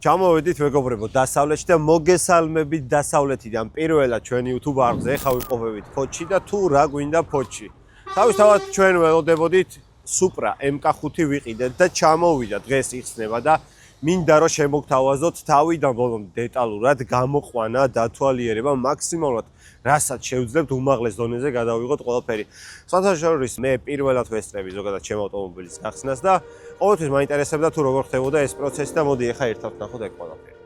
ჩამოვედით მეგობრებო დასავლეთში და მოგესალმებით დასავლეთიდან. პირველად ჩვენ YouTube არხზე ხა ვიყოფებით ფოჩი და თუ რა გვინდა ფოჩი. თავისთავად ჩვენ ველოდებოდით Supra MK5 ვიყიდეთ და ჩამოვიდა დღეს იხსნება და მინდა რომ შემოგთავაზოთ თავიდან ბოლომდე დეტალურად გამოყვანა დათვალიერება მაქსიმალურად რასაც შევძლებთ უმაღლეს დონეზე გადავიღოთ ყველაფერი. საერთაშორისო მე პირველად ვესწრები ზოგადად ჩემ ავტომობილის გახსნას და ყოველთვის მაინტერესებდა თუ როგორ ხდებოდა ეს პროცესი და მოდი ახლა ერთად ნახოთ ეგ ყველაფერი.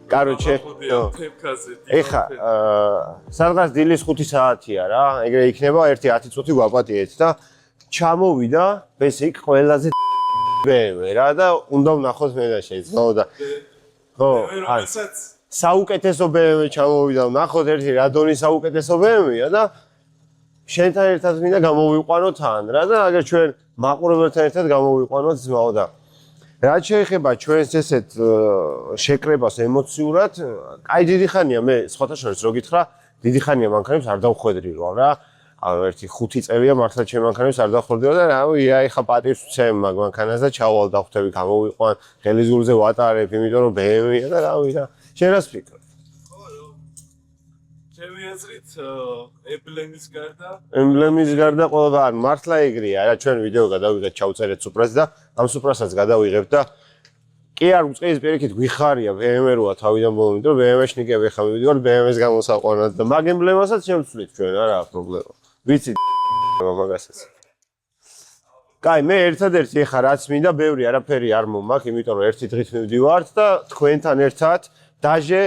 Короче, ეხა სადღაც დილის 5 საათია რა, ეგრე იქნება 1-10 წუთი გვაპატიეთ და ჩამოვიდა ბესიკ ყველაზე BMW რა და უნდა ვნახოთ მე და შეიძლება და ხო, საუკეთესო BMW ჩამოვიდა, ვნახოთ ერთი რადონის საუკეთესო BMW-ია და შენთან ერთად მინდა გამოვიყვანოთ თან რა და აგერ ჩვენ მაყურებელთან ერთად გამოვიყვანოთ ძმაო და რაც შეეხება ჩვენს ესეთ შეკრებას ემოციურად, აი დიდი ხანია მე სხვათა შორის რო გითხრა, დიდი ხანია მანქანებს არ დავხვედრირო რა. ერთი 5 წელია მართლა ჩემ მანქანებს არ დავხვედრირო და რავი, აი ხა პატივს ვცემ მაგ მანქანას და ჩავალ დავხვდები გამოვიყვან, ხელისგულზე ვატარებ, იმიტომ რომ BMW-ია და რავი რა. შენ რას ფიქრობ? ჩემი აზრით, ემბლემის გარდა ყველა არ მართლა ეგრეა რა, ჩვენ ვიდეო გადავიღეთ ჩავწერეთ Supra-ს და ამ Supra-საც გადავიღებ და კი არ უწყეის პირიქით გვიხარია BMW როა თავიდან ბოლომდე, რომ BMW-ში ნიკები ხა მივიდივარ BMW-ს გამოსაყვანად და მაგ ემბლემასაც შევცვლით ჩვენ, არა პრობლემა. ვიცი მაგასაც. კაი, მე ერთადერთი ეხა რაც მინდა, ბევრი არაფერი არ მომაქვს, იმიტომ რომ ერთი დღით მივდივართ და თქვენთან ერთად დაჟე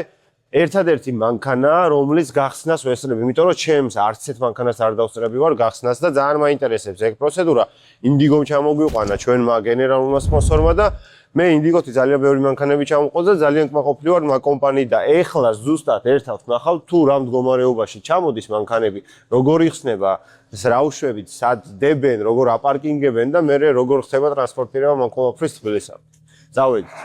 ერთადერთი მანქანა, რომლის გახსნას ვესწრებ, იმიტომ რომ ჩემს არც ერთ მანქანას არ დავსწრები ვარ გახსნას და ძალიან მაინტერესებს ეგ პროცედურა. Indigo-მ ჩამოგვიყვანა ჩვენმა გენერალურმა სპონსორმა და მე Indigo-თი ძალიან ბევრი მანქანები ჩამოყოლდა, ძალიან კმაყოფილი ვარ მაგ კომპანიით და ეხლა ზუსტად ერთად ვნახავ თუ რა მდგომარეობაში ჩამოდის მანქანები, როგორ იხსნება, რა უშვებით, სად დებენ, როგორ აპარკინგებენ და მე როგორ ხდება ტრანსპორტირება მან ყველაფრის თბილისამდე. წავედით.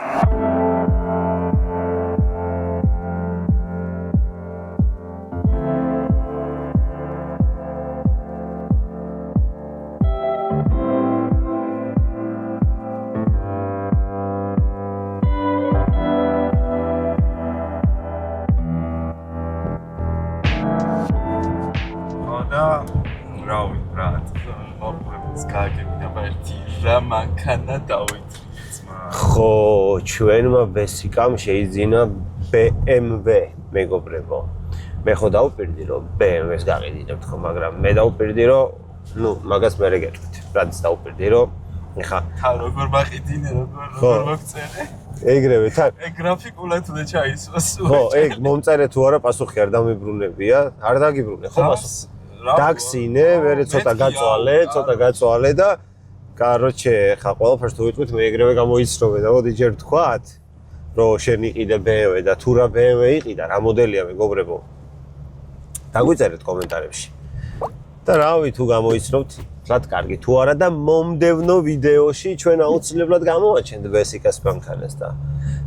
რავი, ბრატ, მოგვრებს გაგებინა ერთი რა მანქანა დავიწყეთ ძმა. ხო, ჩვენმა ბესიკამ შეიძინა BMW, მეგობრებო. მე ხო დავპირდი რომ BMW-ს გაყიდინებთ ხო, მაგრამ მე დავპირდი რომ მაგას მერე გეტყვით. რაც დავპირდი რომ ეხა თან როგორ მაყიდინე, როგორ მოგწერე? ეგრევე თან. ეგ გრაფიკულად უნდა ჩაისვას. ხო, ეგ მომწერე თუ არა პასუხი არ დამიბრუნებია, არ დაგიბრუნე ხო პასუხი. დაგსინე, მერე ცოტა გაწვალე და კაროჩე, ხა ყველაფერს თუ ვიტყვით, მე ეგრევე გამოიცნობე და მოდი ჯერ ვთქვათ, რომ შენ იყიდე BMW და თუ რა BMW იყიდა, რა მოდელია მეგობრებო. დაგვიწერეთ კომენტარებში. და რავი, თუ გამოიცნობთ, რაც კარგი თუ არა და მომდევნო ვიდეოში ჩვენ აუცილებლად გამოვაჩენთ ბესიკას მანქანას და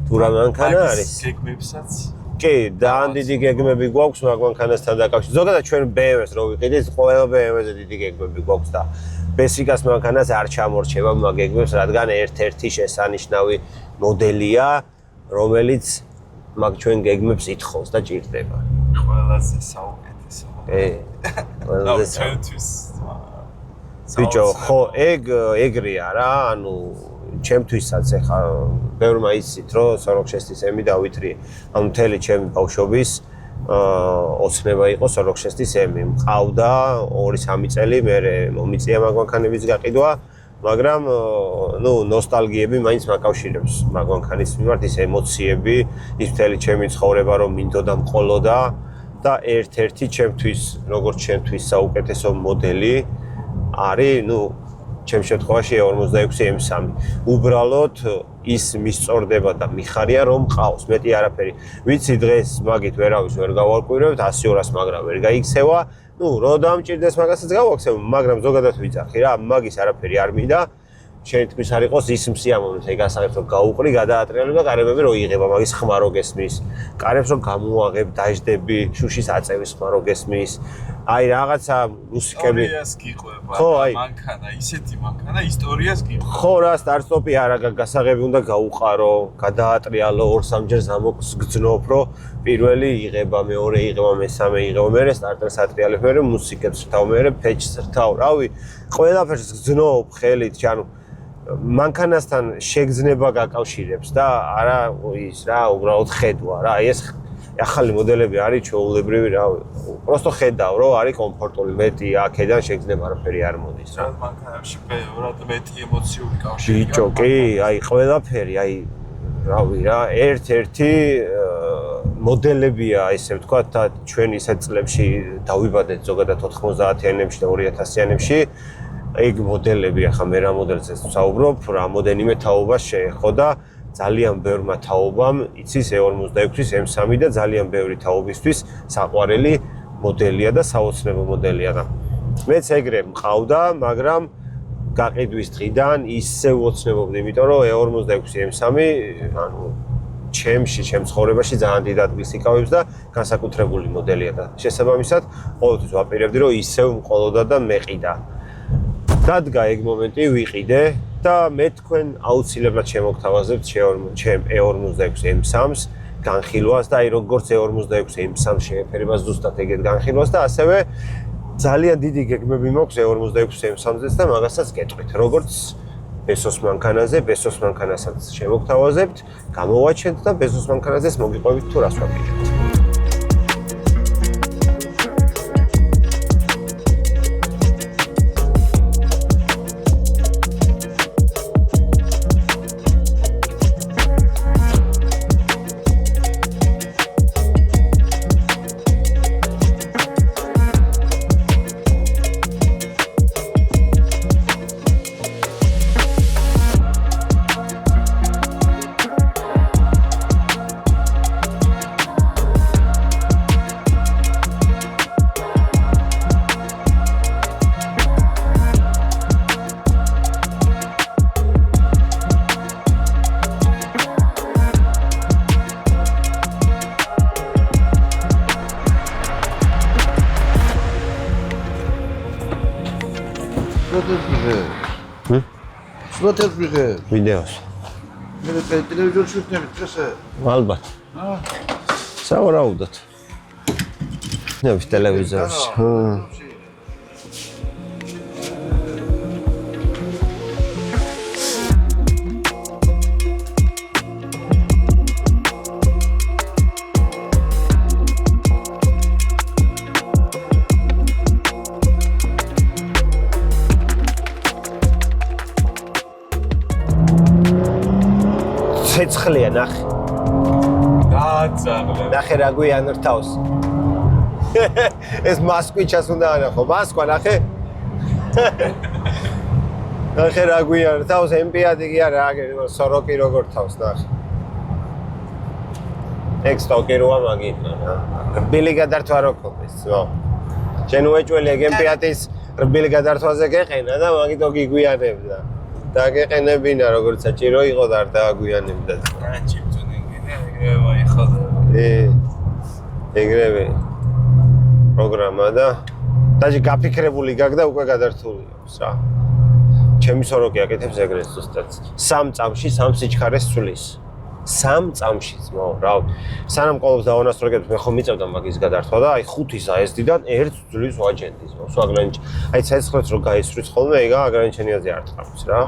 თუ რა მანქანა არის? გეგმებსაც კი, ძალიან დიდი გეგმები გვაქვს მაგ მანქანასთან დაკავშირებით. ზოგადად ჩვენ BMW-ს რო ვიყიდით, ყველა BMW-ზე დიდი გეგმები გვაქვს და ბესიკას მანქანას არ ჩამორჩება მაგ გეგმებს, რადგან ერთ-ერთი შესანიშნავი მოდელია, რომელიც მაგ ჩვენ გეგმებს ითხოვს და ჭირდება. ყველაზე საუკეთესო. ყველაზე ჩვენთვის. ბიჭო, ხო, ეგრეა რა, ანუ ჩემთვისაც ეხა ბევრმა იცით რომ 46-ის ემი დავითრიე. ანუ მთელი ჩემი ბავშვობის ოცნება იყო 46-ის ემი. მყავდა 2-3 წელი მე მომიწია მაგ მანქანების გაყიდვა, მაგრამ ნოსტალგიები მაინც მაკავშირებს მაგ მანქანის მიმართ, ის ემოციები, ის მთელი ჩემი ცხოვრება რომ მინდოდა მყოლოდა და ერთ-ერთი ჩემთვის, როგორც ჩემთვის საუკეთესო მოდელი არის, ჩემ შემთხვევაში 46 M3. უბრალოდ ის მისწორდება და მიხარია რომ ყავს, მეტი არაფერი. ვიცი დღეს მაგით ვერავის ვერ გავარკვირვებთ 100-200, მაგრამ ვერ გაიქცევა. რო დამჭირდეს მაგასაც გავაქცევ, მაგრამ ზოგადად ვიძახი რა, მაგის არაფერი არ მინდა. შენ თქვის არ იყოს ის მსიამოვნეთ ეგ ასაღებს რომ გაუყრი, გადაატრიალებ და კარებები რო იღება, მაგის ხმა რო გესმის. კარებს რო გამოაღებ, დაждები, შუშის აწევის ხმა რო გესმის. აი რაღაცა მუსიკები. ისტორიას გიყვება, მანქანა, ისეთი მანქანა, ისტორიას გიყვება. ხო რა, სტარტ-სტოპი არა, გასაღები უნდა გაუყარო, გადაატრიალო, 2-3 ჯერ გძნობ, რომ პირველი იღება, მეორე იღება, მესამე იღება, მერე სტარტერს ატრიალებ, მერე მუსიკებს რთავ, მერე ფეჩს რთავ, რავი, ყველაფერს გძნობ ხელით, ანუ მანქანასთან შეგრძნება გაკავშირებს და არა ის რა, უბრალოდ ხედვა რა, აი ეს ახალი მოდელები არის ჩვეულებრივი რა, просто ხედავ რომ არის კომფორტული, მეტი აქედან შეგრძნება არაფერი არ მოდის რა. მანქანებში ბევრად მეტი ემოციური კავშირი. ბიჭო, კი, აი ყველაფერი, აი რავი რა, ერთ-ერთი მოდელებია, ესე ვთქვათ, და ჩვენ ისეთ წლებში დავიბადეთ ზოგადად 90-იანებში და 2000-იანებში. ეგ მოდელები, ახლა მე რა მოდელზე ვსაუბრობ, რამოდენიმე თაობას შეეხო და ძალიან ბევრმა თაობამ იცის E46-ის M3 და ძალიან ბევრი თაობისთვის საყვარელი მოდელია და საოცნებო მოდელია და მეც ეგრე მყავდა, მაგრამ გაყიდვის დღიდან ისე უოცნებობდი, იმიტომ რომ E46 M3 ანუ ჩემ ცხოვრებაში ძალიან დიდ ადგილს იკავებს და განსაკუთრებული მოდელია და შესაბამისად ყოველთვის ვაპირებდი რომ ისევ მყოლოდა და მეყიდა. დადგა ეგ მომენტი ვიყიდე და მე თქვენ აუცილებლად შემოგთავაზებთ ჩემ E46 M3-ს განხილვას და აი როგორც E46 M3 შეეფერება ზუსტად ეგეთ განხილვას და ასევე ძალიან დიდი გეგმები მაქვს E46 M3-ზეც და მაგასაც გეტყვით როგორც ბესოს მანქანაზე, ბესოს მანქანასაც შემოგთავაზებთ, გამოვაჩენთ და ბესოს მანქანაზეც მოგიყვებით თუ რას ვაპირებთ. სურათებს ვიღებ. ვიდეოს. მე ტელევიზორში ვქნები დღესე. ალბათ. სავარაუდოდ. ნევის ტელევიზორში. ცეცხლია ნახე. დააძაღლე. ნახე რა გვიან რთავს. ეს მასკვიჩას უნდა ანახო. მასკვა ნახე. ნახე რა გვიან რთავს, MP-ად იგი არა, სოროკი როგორ თავს ნახე. ეგ სტოკი როა მაგიტო რა. რბილი გადართვა რო ქონდეს, ხო. შენ უეჭველი ეგ MP-ატის რბილი გადართვაზე გეყენა და მაგიტო გიგვიანებდა. დაგეყენებინა როგორც საჭირო იყო და არ დააგვიანებდა. ჩიპტუნინგინე ეგრევე მოიხოდა. ეგრევე პროგრამა და დაჟე გაფიქრებული გაგ და უკვე გადართული აქვს რა. ჩემი სოროკი აკეთებს ეგრეს ზუსტად. 3 წამში 3 სიჩქარეს ცვლის. 3 წამში ძმო, რა. სანამ ყოლობს დავანასტროგებ მე ხომ მიწევდა მაგის გადართვა და აი 5 საესდიდან 1 ძვლის ვაჯენდის, მოსვა აგრანჩ. აი ცეცხლებს რო გაისვრიც ხოლმე ეგა აგრანჩენიაზე არ ტყავს რა.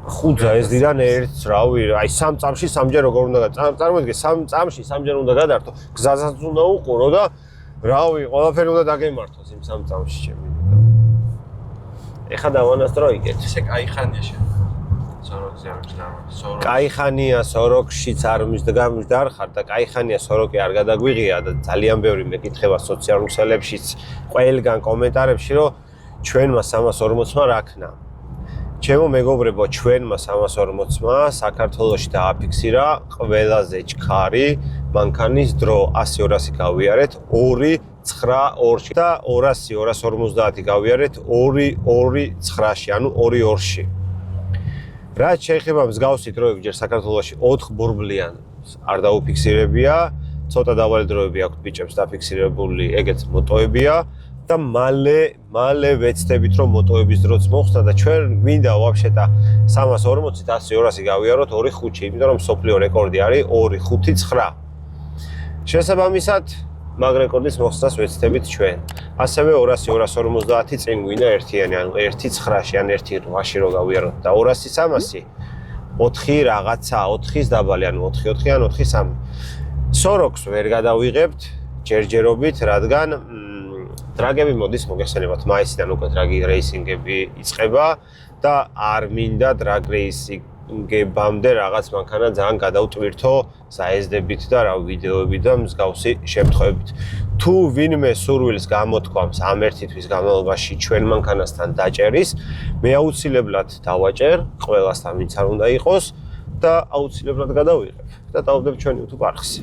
5 საესდიდან 1 რავი, აი 3 წამში 3ჯერ როგორ უნდა წარმოიდგე 3 წამში 3ჯერ უნდა გადართო, გზასაც უნდა უყურო და რავი, ყველაფერი უნდა დაგემართოს იმ 3 წამში ჩემი. ეხა დავანასტრო იგეთ. ესე კაი ხანია შენ. სოროკზე არ მჯდამა. კაი ხანია სოროქშიც არ მჯდარ ხარ და კაი ხანია სოროკი არ გადაგვიღია და ძალიან ბევრი მეკითხება სოციალურ ქსელებშიც, ყველგან კომენტარებში რომ ჩვენმა 340-მა რა ქნა. ჩემო მეგობრებო, ჩვენმა 340-მა საქართველოში დააფიქსირა ყველაზე ჩქარი მანქანის დრო 100-200 გავიარეთ 2-9-2-ში და 200-250 გავიარეთ 2-2-9-ში, ანუ 2-2-ში. რაც შეეხება მსგავსი დროებით ჯერ საქართველოში 4 ბურბლიანს არ დაუფიქსირებია, ცოტა დაბალი დროები აქვს ბიჭებს დაფიქსირებული, ეგეც მოტოებია და მალე ვეცდებით რომ მოტოების დროც მოხსნა და ჩვენ გვინდა ვაფშეტა 340-ით 100-200 გავიაროთ 2.5-ში, იმიტომ რომ სოფლიო რეკორდი არის 2.5-9. შესაბამისად მაგ რეკორდის მოხსნას ვეცდებით ჩვენ. ასევე 200-250 წინ გვინდა ერთიანი, ანუ 1.9-ში ან 1.8-ში რო გავიაროთ და 200-300 4 რაღაცა, 4-ის დაბალი, ანუ 4-4 ან 4-3. სოროქს ვერ გადავიღებთ ჯერჯერობით, რადგან დრაგები მოდის მოგეხსენებათ მაისიდან უკვე დრაგი რეისინგები იწყება და არ მინდა დრაგ რეისინგებამდე რაღაც მანქანა ძალიან გადავტვირთო საეზდებით და რა ვიდეოებით და მსგავსი შემთხვევებით. თუ ვინმე სურვილს გამოთქვამს ამ ერთი თვის განმავლობაში ჩვენ მანქანასთან დაჭერის, მე აუცილებლად დავაჭერ ყველასთან ვინც არ უნდა იყოს და აუცილებლად გადავიღებ და დავდებ ჩვენი YouTube არხზე.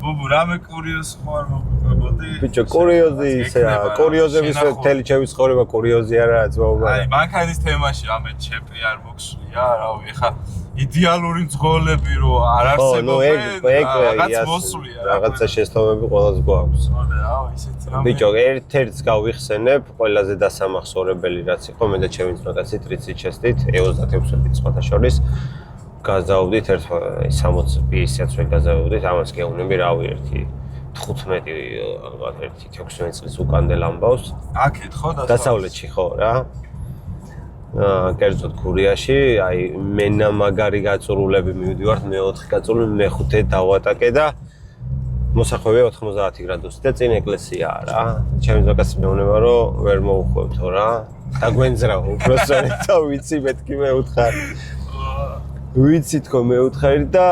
ბუბუ, რამე კურიოზი ხო არ მოგვიყვებოდი? ბიჭო, კურიოზი ისეა, კურიოზების მთელი ჩემი ცხოვრება კურიოზი არაა ძმაობა. აი, მანქანის თემაში რამე ჩემპი არ მოგსვლია, რავი, ხა იდეალური მძღოლები რო არ არსებობენ, რაღაც მოსვლია. რაღაცა შეცდომები ყველას გვაქვს. რავი, ისეთი რამე. ბიჭო, ერთ-ერთს გავიხსენებ, ყველაზე დასამახსოვრებელი რაც იყო, მე და ჩემი ძმაკაცი ტრიცი ჩესტით, E36-ით სხვათა შორის გაზავდით 60 PS-ს ვერ გაზავდით, ამას გეუბნები, რავი, 15 ალბათ 16 წლის უკანდელ ამბავს. აქეთ ხო დასავლეთში ხო რა. კერძოდ გურიაში, აი მენა მაგარი გაწურულები მივდივართ, მე-4 გაწურული, მე-5 დავატაკე და მოსახვევია 90 გრადუსი და წინ ეკლესიაა რა. ჩემი ზოგადად მეუბნება რომ ვერ მოუხვევთო რა. დაგვენძრავ უბრალოდ და ვიცი მეთქი მეუთხარ. ვიცი თქო მეუთხარი და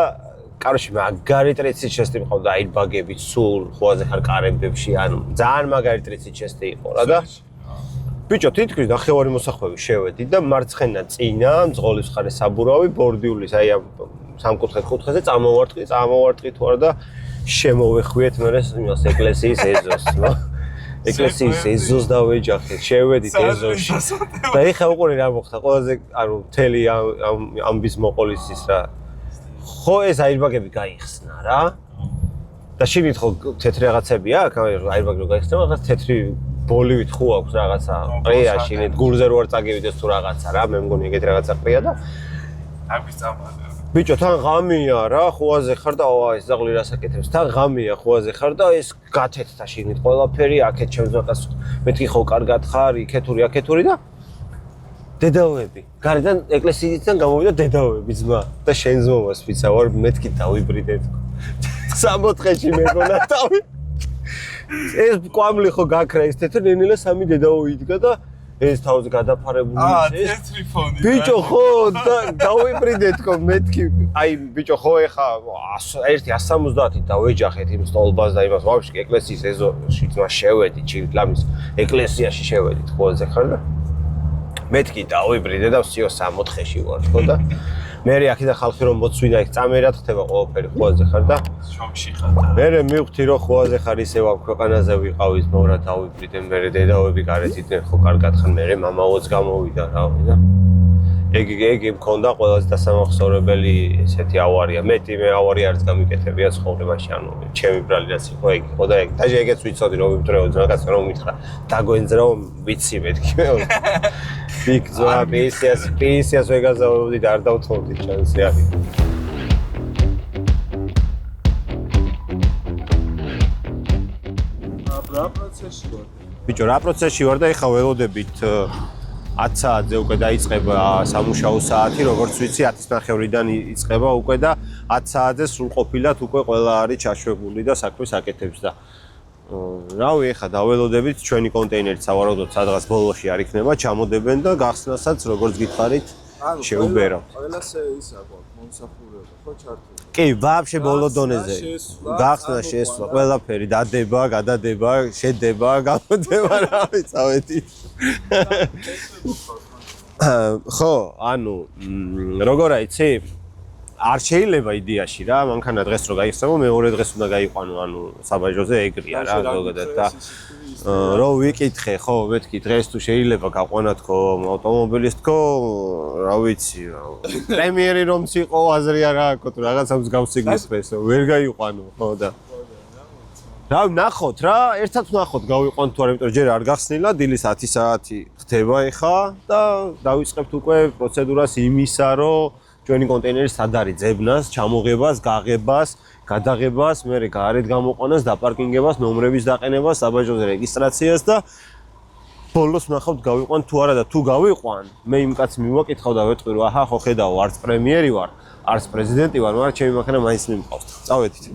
კაროში მაგარი ტრიცი ჩესტი მყავდა აირბაგებით სულ ხოაზე ხარ კარებებში ანუ ძალიან მაგარი ტრიცი ჩესტი იყო რა და ბიჭო თითქმის ნახევარი მოსახვევი შევედი და მარცხენა წინა მძღოლის მხარეს საბურავი ბორდიulis აი ამ სამკუთხედ კუთხეზე წამოვარტყი თუ არა და შემოვეხვიეთ მე იმას ეკლესიის ეზოს ნო ეკლესიის ეზოს დავეჯახეთ შევედით ეზოში და ეხა უყურე რა მოხდა ყველაზე ანუ მთელი ამბის მოყოლისის რა ხო ეს აირბაგები გაიხსნა რა და შიგნით ხო თეთრი რაღაცებია აქ აირბაგი რო გაიხსნა რაღაც თეთრი ბოლივით ხო აქვს რაღაცა ყრია შიგნით გულზე რო არ წაგივიდეს თუ რაღაცა რა მე მგონი ეგეთი რაღაცა ყრია და ამის წამალ ბიჭო თან ღამეა რა ხოაზე ხარ და ეს ზაღლი რასაკეთებს თან ღამეა ხოაზე ხარ და ეს გათეთთა შიგნით ყველაფერი აქეთ შემზაკას მეთქი ხო კარგად ხარ იქეთური აქეთური და დედავები გარედან ეკლესიიდან გამოვიდა დედავები ძმა და შენ ზმობას ვიცა ვარ მეთქი დავიბრიდეთ 64-ში მეგონა თავი ეს კვამლი ხო გაქრა ეს თეთრნენილა სამი დედაო იდგა და ეს თავზე გადაფარებული ის თეთრი ფონი ბიჭო ხო დავიბრიდეთ თქო მეთქი აი ბიჭო ხო ეხა 170-ით დავეჯახეთ იმ სტოლბას და იმას ვაფშე ეკლესიის ეზოში ძმა შევედი ჩილამის ეკლესიაში შევედით ხოლმე ხარ და მეთქი დავიბრიდე და ვსიო 64-ში ვარ თქო და მე აქედან ხალხი რომ მოცვინა იქ წამერად ხდება ყველაფერი ხოლმე ხარ და შოკში ხარ და მე მივხვდი რომ ხოლმე ხარ ისევ ამ ქვეყანაზე ვიყავის მორა დავიბრიდე მე დედავები გარეთ იდნენ ხო კარგად ხარ მე მამაოც გამოვიდა რავი და ეგ მქონდა ყველაზე დასამახსოვრებელი ესეთი ავარია მეტი მე ავარია არც გამიკეთებია ცხოვრებაში ანუ ჩემი ბრალი რაც იყო ეგ იყო და ეგ დაჟე ეგეც ვიცოდი რომ ვიმტრეო ზოგადად რომ მითხრა დაგვენძრაო ვიცი მეთქი მე ბიგ ზოა პისიას ვეგაზავდი და არ დავთხოვდი ჩანსი არის რა პროცესში ვარ ბიჭო რა პროცესში ვარ და ეხა ველოდებით 10 საათზე უკვე დაიწყება სამუშაო საათი, როგორც ვიცი 10:30-დან იწყება უკვე და 10 საათზე სრულყოფილად უკვე ყველა არის ჩაშვებული და საქმეს აკეთებს და რავი ახლა დაველოდებით ჩვენი კონტეინერი სავარაუდოდ სადღაც ბოლოში არ იქნება, ჩამოდებენ და გახსნასაც როგორც გითხარით შეუბერავთ. ყველას ისა გვაქვს მომსახურება, ხო ჩართული. კი, ვაფშე ბოლო დონეზე. გახსნა შესვლა, ყველაფერი დადება, გადადება, შედება, გამოდება, რავი, წავედი. ხო, ანუ როგორ აიცი? არ შეიძლება იდეაში რა, მანქანა დღეს რო გაიხსნებო, მეორე დღეს უნდა გაიყვანო, ანუ საბაჟოზე ეგრეა რა ზოგადად და რო ვიკითხე, ხო, მეთქი დღეს თუ შეიძლება გაყვანა თქო ავტომობილის თქო, რა ვიცი, პრემიერი რომც იყო აზრი არა აქვს თუ რაღაცა მსგავსი გისწრესო, ვერ გაიყვანო, ხო და რა ვნახოთ რა, ერთად ვნახოთ გავიყვანთ თუ არა, იმიტომ რომ ჯერ არ გახსნილა, დილის 10 საათი ხდება ეხა და დავიწყებთ უკვე პროცედურას იმისა, რომ ჩვენი კონტეინერი სად არის ძებნას, ჩამოღებას, გაღებას, გადაღებას, მერე გარეთ გამოყვანას, დაპარკინგებას, ნომრების დაყენებას, საბაჟოზე რეგისტრაციას და ბოლოს ვნახავთ გავიყვანთ თუ არა და თუ გავიყვან, მე იმ კაცს მივაკითხავ და ვეტყვი რომ აჰა ხო ხედავ, არც პრემიერი ვარ, არც პრეზიდენტი ვარ, მაგრამ ჩემი მანქანა მაინც მიმყავს. წავედით.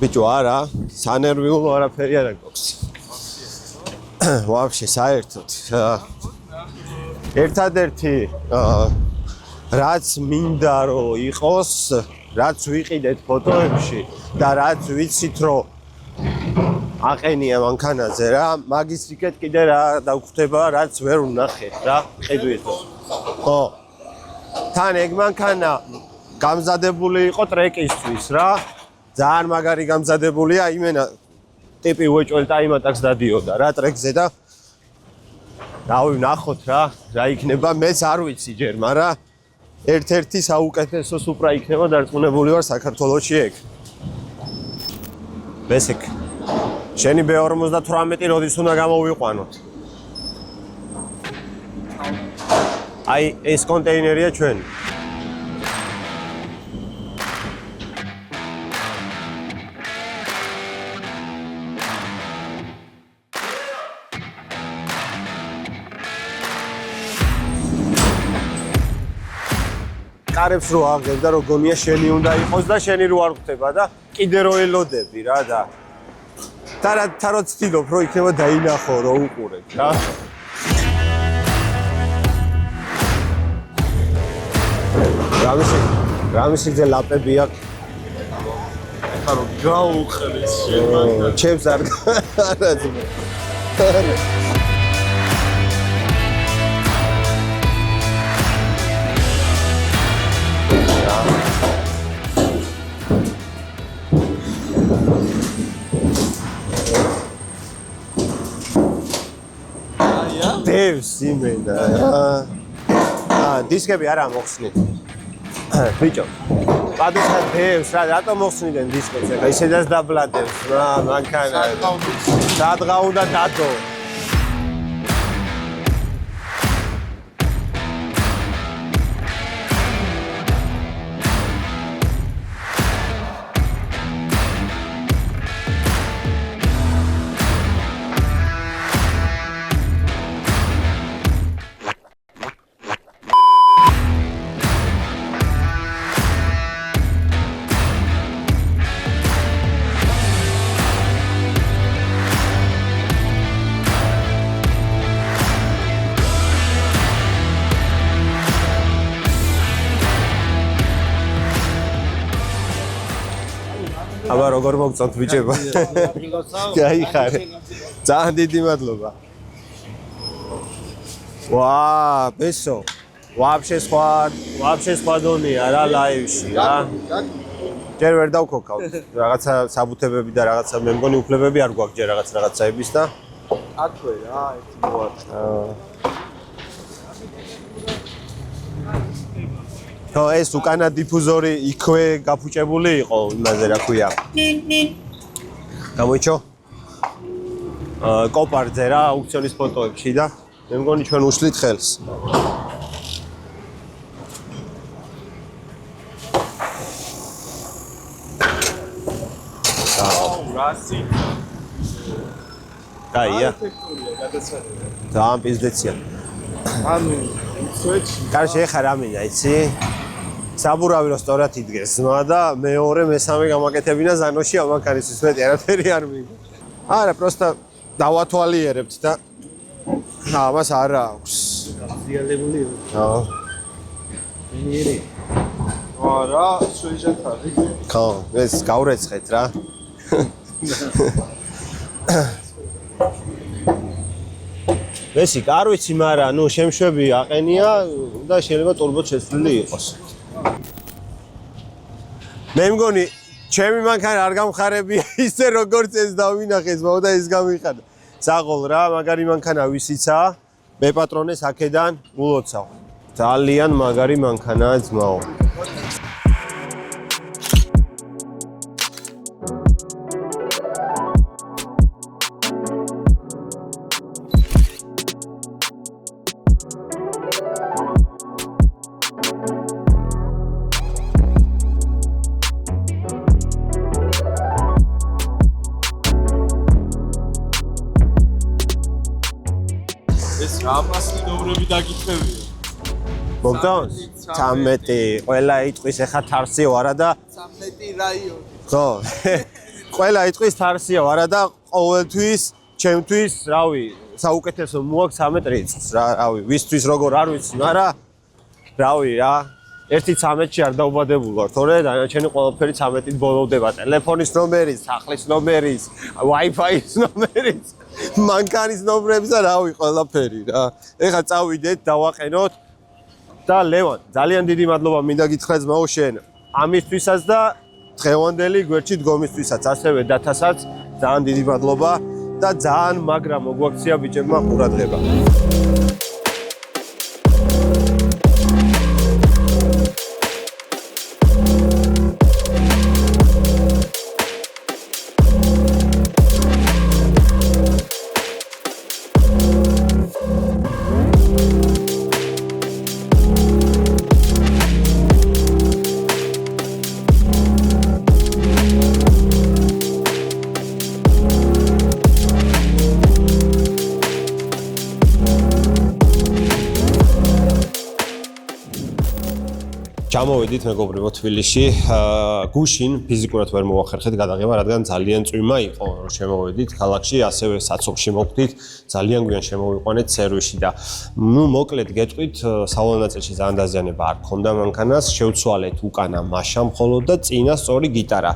ბიჭო არა, სანერვიულო არაფერი არ აქვს. ვაფშე საერთოდ. ერთადერთი რაც მინდა რომ იყოს, რაც ვიყიდეთ ფოტოებში და რაც ვიცით რომ აყენია მანქანაზე რა, მაგის რიგეთ კიდე რა დაგვხვდება, რაც ვერ ვნახეთ რა, ხედვით. ხო. თან ეგ მანქანა გამზადებული იყო ტრეკისთვის რა. ძალიან მაგარი გამზადებულია, იმენა ტიპი უეჭველ ტაიმატაკს დადიოდა რა ტრეკზე და რავი ვნახოთ რა იქნება, მეც არ ვიცი ჯერ, მაგრამ ერთ-ერთი საუკეთესო სუპრა იქნება დარწმუნებული ვარ საქართველოში ეგ. ბესიკ. შენი B58 როდის უნდა გამოვიყვანოთ? აი ეს კონტეინერია ჩვენი. კარებს რო აღგებ და როგონია შენი უნდა იყოს და შენი რო არ ხვდება და კიდე რო ელოდები რა და თარო ცდილობ რო იქნება დაინახო რო უყურებ რა რამისიძე ლაპები აქვს ეხლა რო გაუყრეს შემანა ჩემს არ არაძმე დევს იმენა დისკები არა მოხსნით ბიჭო პადესა დევს რა რატომ მოხსნიდნენ დისკებს ეხლა ისედაც დაბლადებს რა მანქანა სადღა უნდა დადო აბა როგორ მოგწონთ ბიჭება? გაიხარე. ძალიან დიდი მადლობა. ვა, ბესო. ვაფშე სხვა დონეა რა ლაივში რა. ჯერ ვერ დავქოქავ. რაღაცა საბუთებები და რაღაცა მე მგონი უფლებები არ გვაქვს ჯერ რაღაცაების და აქვე რა, ერთი მოაწყდა. ხო, ეს უკანა დიფუზორი იქვე გაფუჭებული იყო, იმაზე რა ქვია. გამოიჩო? კოპარზე რა, აუქციონის ფოტოებში და მე მგონი ჩვენ უშლით ხელს. რასი? დაია. ეფექტურია, გადაცვალება. ძალიან პიზდეცია. ანუ, სუეჩი. კარში ეხა რა მინდა, იცი? საბურავი რო სწორად იდგეს ზმა და მეორე მესამე გამაკეთებინა ზანოში ამანქანისთვის მეტი არაფერი არ მინდა. არა, პროსტა დავათვალიერებთ და ამას არ აქვს. გაზიალებულიო. ხო. მენიერი. არა, სუეჯად არის. ხო, ეს გავრეცხეთ რა. ვესიკ არ ვიცი, მაგრამ ნუ შემშვები აყენია და შეიძლება ტურბო შეცვლილი იყოს. მე მგონი ჩემი მანქანა არ გამხარებია ისე როგორც ეს დავინახეს, მოდა ეს გამიხადა. ზაღოლ რა, მაგარი მანქანა ვისიცაა, მე პატრონეს აქედან ულოცავ. ძალიან მაგარი მანქანაა ძმაო. ეს რა მასინობრები დაგიწევია? მოგდავნ? 13 ყველა იტყვის ეხა თარსიო არა და 13 რაიონი. ხო. ყველა იტყვის თარსიო არა და ყოველთვის ჩემთვის, რავი, საუკეთესო მოაქვს 13 რიცხვს, რავი, ვისთვის როგორ არ ვიცი, მაგრამ რავი რა, ერთი 13-ში არ დაუბადებულ ვარ, თორე დანარჩენი ყველაფერი 13-ით ბოლოვდება, ტელეფონის ნომერის, სახლის ნომერის, Wi-Fi-ის ნომერის, მანქანის ნომრებს და რავი, ყველაფერი რა. ეხლა წავიდეთ, დავაყენოთ და ლევან, ძალიან დიდი მადლობა მინდა გითხრა ძმაო შენ ამისთვისაც და დღევანდელი გვერდში დგომისთვისაც, ასევე დათასაც ძალიან დიდი მადლობა და ძალიან მაგრა მოგვაქცია ბიჭებმა ყურადღება. ჩამოვედით მეგობრებო თბილისში. გუშინ ფიზიკურად ვერ მოვახერხეთ გადაღება, რადგან ძალიან წვიმა იყო, რომ შემოვედით ქალაქში, ასევე საცობში მოვხდით, ძალიან გვიან შემოვიყვანეთ სერვისში და მოკლედ გეტყვით, სალონაწილში ძალიან დაზიანება არ ქონდა მანქანას, შევცვალეთ უკანა მაშა მხოლოდ და წინა სწორი გიტარა.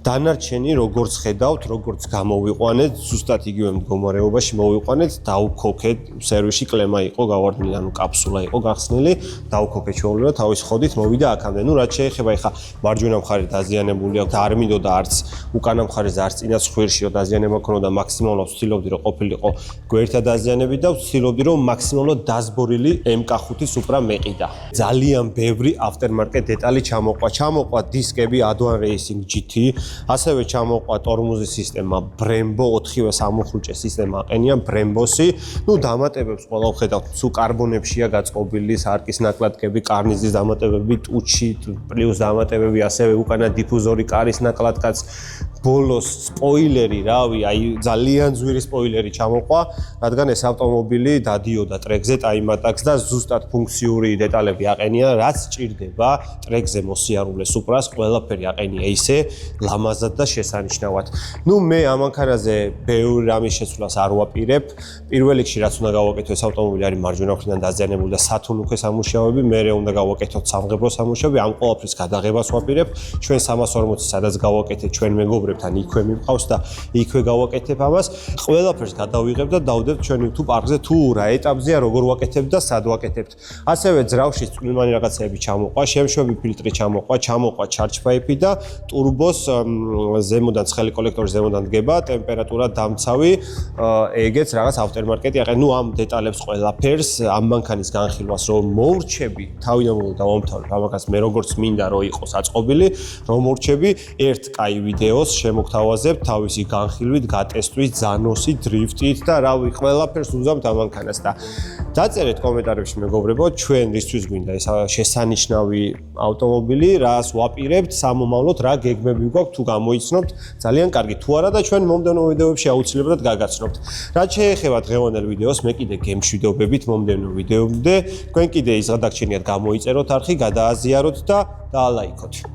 დანარჩენი როგორც ხედავთ, როგორც გამოვიყვანეთ, ზუსტად იგივე მდგომარეობაში მოვიყვანეთ, დავქოქეთ, სერვისში კლემა იყო გავარდნილი, ანუ კაფსულა იყო გახსნილი, დავქოქეთ შეუძლია თავის ხოდით მოვიდა აქამდე. ნუ რაც შეეხება ეხა მარჯვენა მხარე დაზიანებული აქვს და არ მინდოდა არც უკანა მხარეს არც წინა ცხვირში რომ დაზიანება ქონოდა, მაქსიმალურად ვცდილობდი რომ ყოფილიყო გვერდთა დაზიანები და ვცდილობდი რომ მაქსიმალურად დასბორილი MK5 Supra მეყიდა. ძალიან ბევრი aftermarket დეტალი ჩამოყვა დისკები Advan Racing GT, ასევე ჩამოყვა ტორმუზის სისტემა Brembo 4-ვე სამუხრუჭე სისტემა აყენია Brembo-სი. ნუ დამატებებს ყველა ვხედავთ, სულ კარბონებშია გაწყობილი სარკის ნაკლადკები, კარნიზის დამატებები, ტუჩი პლუს დამატებები, ასევე უკანა დიფუზორი, კარის ნაკლადკაც, ბოლოს სპოილერი, რავი, აი ძალიან ძვირი სპოილერი ჩამოყვა, რადგან ეს ავტომობილი დადიოდა ტრეკზე ტაიმატაკს და ზუსტად ფუნქციური დეტალები აყენია, რაც ჭირდება ტრეკზე მოსიარულე Supra-ს, ყველაფერი აყენია ისე ლამაზად და შესანიშნავად. ნუ მე ამ მანქანაზე ბევრი რამის შეცვლას არ ვაპირებ. პირველ რიგში რაც უნდა გავაკეთო, ეს ავტომობილი არის მარჯვენა მხრიდან დაზიანებული და სათუნუქე სამუშაოები, მერე უნდა გავაკეთოთ სამღებრო სამუშაოები, ამ ყველაფრის გადაღებას ვაპირებ. ჩვენ 340 სადაც გავაკეთეთ ჩვენ მეგობრებთან იქვე მივყავს და იქვე გავაკეთებ ამას. ყველაფერს გადავიღებ და დავდებ ჩვენ YouTube არხზე თუ რა ეტაპზეა, როგორ ვაკეთებ და სად ვაკეთებთ. ასევე ძრავში წვრილმანი რაღაცეები ჩამოყვა, შემშვები ფილტრი ჩამოყვა charge pipe და ტურბოს ზემოდან ცხელი კოლექტორის ზემოდან დგება, ტემპერატურა დამცავი, ეგეც რაღაც aftermarket-ი აყენ. ნუ ამ დეტალებს ყველაფერს, ამ მანქანის განხილვას რომ მოურჩები, თავიდან დავამთავრებ ამას მე როგორც მინდა რომ იყოს აწყობილი, რომ მოურჩები ერთ კაი ვიდეოს შემოგთავაზებ თავისი განხილვით, გატესტვით, ზანოსით, დრიფტით და რავი, ყველაფერს უზამთ ამ მანქანას და დაწერეთ კომენტარებში მეგობრებო, ჩვენ რისთვის გვინდა ეს შესანიშნავი ავტომობილი, რას ვაპირებთ, სამომავლოდ რა გეგმები გვაქვს, თუ გამოიცნობთ, ძალიან კარგი. თუ არა და ჩვენ მომდევნო ვიდეოებში აუცილებლად გაგაცნობთ. რაც შეეხება დღევანდელ ვიდეოს, მე კიდე გემშვიდობებით მომდევნო ვიდეომდე, თქვენ კიდე ის გადაგჩენიათ, გამოიწეროთ არხი, გადააზიაროთ და დაალაიქოთ.